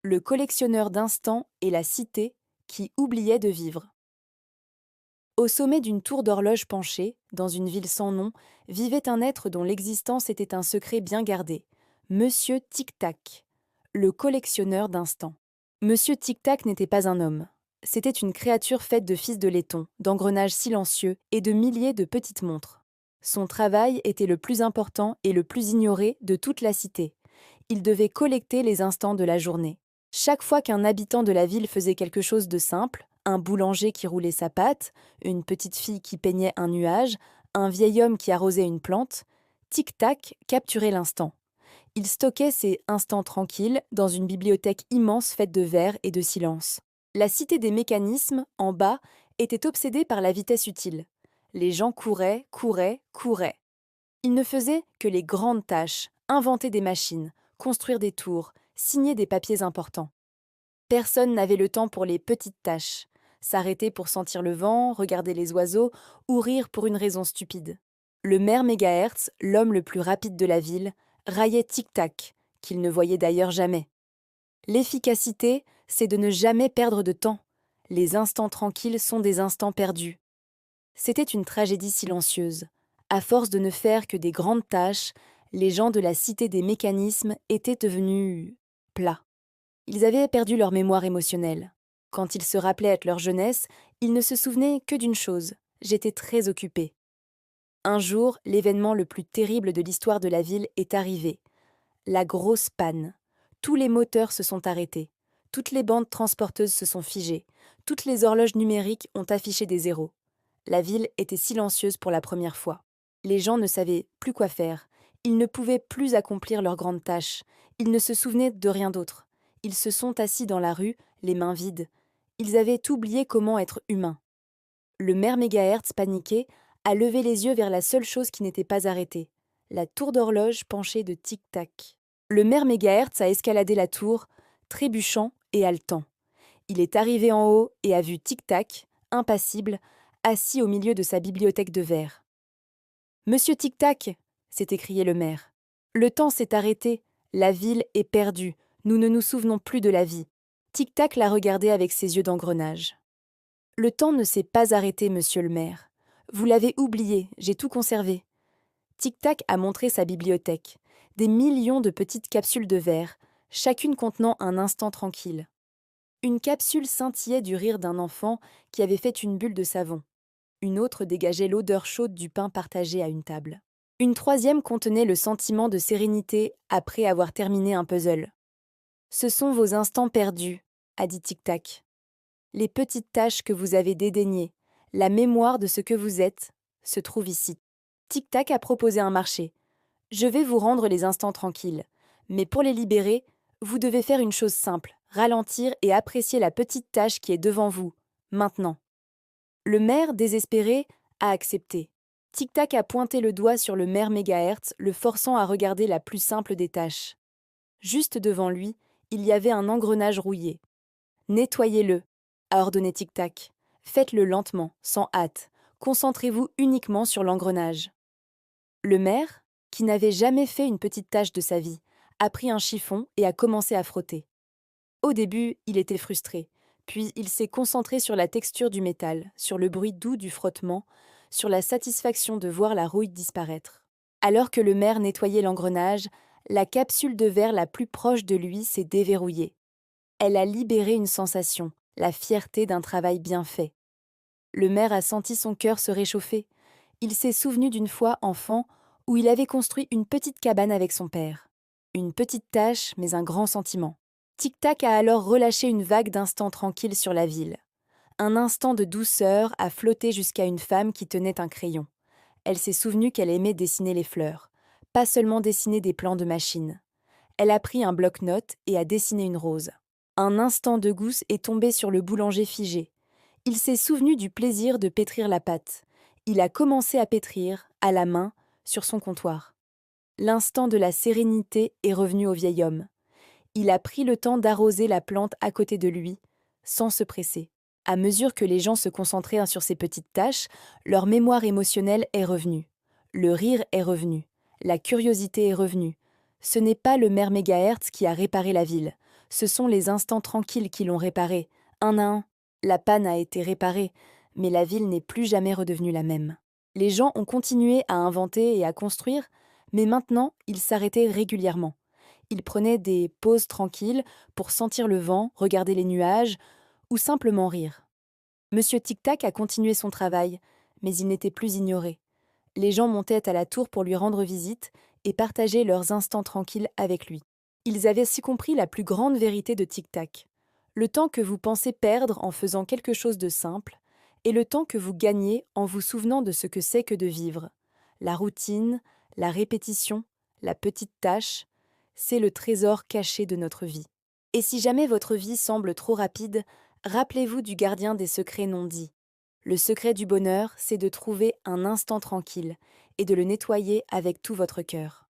le collectionneur d'instants et la cité qui oubliait de vivre. Au sommet d'une tour d'horloge penchée, dans une ville sans nom, vivait un être dont l'existence était un secret bien gardé, Monsieur Tic-Tac, le collectionneur d'instants. Monsieur Tic-Tac n'était pas un homme. C'était une créature faite de fils de laiton, d'engrenages silencieux et de milliers de petites montres. Son travail était le plus important et le plus ignoré de toute la cité. Il devait collecter les instants de la journée. Chaque fois qu'un habitant de la ville faisait quelque chose de simple, un boulanger qui roulait sa pâte, une petite fille qui peignait un nuage, un vieil homme qui arrosait une plante, Tic-Tac capturait l'instant. Il stockait ces instants tranquilles dans une bibliothèque immense faite de verre et de silence. La cité des mécanismes, en bas, était obsédée par la vitesse utile. Les gens couraient, couraient, couraient. Ils ne faisaient que les grandes tâches, inventer des machines, construire des tours, signer des papiers importants. Personne n'avait le temps pour les petites tâches, s'arrêter pour sentir le vent, regarder les oiseaux ou rire pour une raison stupide. Le maire Mégahertz, l'homme le plus rapide de la ville, raillait Tic-Tac, qu'il ne voyait d'ailleurs jamais. L'efficacité, c'est de ne jamais perdre de temps. Les instants tranquilles sont des instants perdus. C'était une tragédie silencieuse. À force de ne faire que des grandes tâches, les gens de la cité des mécanismes étaient devenus plats. Ils avaient perdu leur mémoire émotionnelle. Quand ils se rappelaient leur jeunesse, ils ne se souvenaient que d'une chose: j'étais très occupé. Un jour, l'événement le plus terrible de l'histoire de la ville est arrivé. La grosse panne. Tous les moteurs se sont arrêtés. Toutes les bandes transporteuses se sont figées. Toutes les horloges numériques ont affiché des zéros. La ville était silencieuse pour la première fois. Les gens ne savaient plus quoi faire. Ils ne pouvaient plus accomplir leurs grandes tâches. Ils ne se souvenaient de rien d'autre. Ils se sont assis dans la rue, les mains vides. Ils avaient oublié comment être humains. Le maire Mégahertz, paniqué, a levé les yeux vers la seule chose qui n'était pas arrêtée, la tour d'horloge penchée de tic-tac. Le maire Mégahertz a escaladé la tour, trébuchant et haletant. Il est arrivé en haut et a vu tic-tac, impassible, assis au milieu de sa bibliothèque de verre. « Monsieur Tic-Tac !» s'est écrié le maire. « Le temps s'est arrêté, la ville est perdue, nous ne nous souvenons plus de la vie. » Tic-Tac l'a regardé avec ses yeux d'engrenage. « Le temps ne s'est pas arrêté, monsieur le maire. Vous l'avez oublié, j'ai tout conservé. » Tic-Tac a montré sa bibliothèque, des millions de petites capsules de verre, chacune contenant un instant tranquille. Une capsule scintillait du rire d'un enfant qui avait fait une bulle de savon. Une autre dégageait l'odeur chaude du pain partagé à une table. Une troisième contenait le sentiment de sérénité après avoir terminé un puzzle. « Ce sont vos instants perdus », a dit Tic-Tac. « Les petites tâches que vous avez dédaignées, la mémoire de ce que vous êtes, se trouve ici. » Tic-Tac a proposé un marché. « Je vais vous rendre les instants tranquilles, mais pour les libérer, vous devez faire une chose simple, ralentir et apprécier la petite tâche qui est devant vous, maintenant. » Le maire, désespéré, a accepté. Tic-Tac a pointé le doigt sur le maire Mégahertz, le forçant à regarder la plus simple des tâches. Juste devant lui, il y avait un engrenage rouillé. « Nettoyez-le », a ordonné Tic-Tac. « Faites-le lentement, sans hâte. Concentrez-vous uniquement sur l'engrenage. » Le maire, qui n'avait jamais fait une petite tâche de sa vie, a pris un chiffon et a commencé à frotter. Au début, il était frustré, puis il s'est concentré sur la texture du métal, sur le bruit doux du frottement, sur la satisfaction de voir la rouille disparaître. Alors que le maire nettoyait l'engrenage, la capsule de verre la plus proche de lui s'est déverrouillée. Elle a libéré une sensation, la fierté d'un travail bien fait. Le maire a senti son cœur se réchauffer. Il s'est souvenu d'une fois, enfant, où il avait construit une petite cabane avec son père. Une petite tâche, mais un grand sentiment. Tic-Tac a alors relâché une vague d'instants tranquilles sur la ville. Un instant de douceur a flotté jusqu'à une femme qui tenait un crayon. Elle s'est souvenue qu'elle aimait dessiner les fleurs, pas seulement dessiner des plans de machine. Elle a pris un bloc-notes et a dessiné une rose. Un instant de gousse est tombé sur le boulanger figé. Il s'est souvenu du plaisir de pétrir la pâte. Il a commencé à pétrir, à la main, sur son comptoir. L'instant de la sérénité est revenu au vieil homme. Il a pris le temps d'arroser la plante à côté de lui, sans se presser. À mesure que les gens se concentraient sur ces petites tâches, leur mémoire émotionnelle est revenue. Le rire est revenu. La curiosité est revenue. Ce n'est pas le maire Mégahertz qui a réparé la ville. Ce sont les instants tranquilles qui l'ont réparé. Un à un, la panne a été réparée, mais la ville n'est plus jamais redevenue la même. Les gens ont continué à inventer et à construire, mais maintenant, ils s'arrêtaient régulièrement. Ils prenaient des pauses tranquilles pour sentir le vent, regarder les nuages ou simplement rire. Monsieur Tic-Tac a continué son travail, mais il n'était plus ignoré. Les gens montaient à la tour pour lui rendre visite et partager leurs instants tranquilles avec lui. Ils avaient aussi compris la plus grande vérité de Tic-Tac. Le temps que vous pensez perdre en faisant quelque chose de simple et le temps que vous gagnez en vous souvenant de ce que c'est que de vivre. La routine, la répétition, la petite tâche, c'est le trésor caché de notre vie. Et si jamais votre vie semble trop rapide, rappelez-vous du gardien des secrets non dits. Le secret du bonheur, c'est de trouver un instant tranquille et de le nettoyer avec tout votre cœur.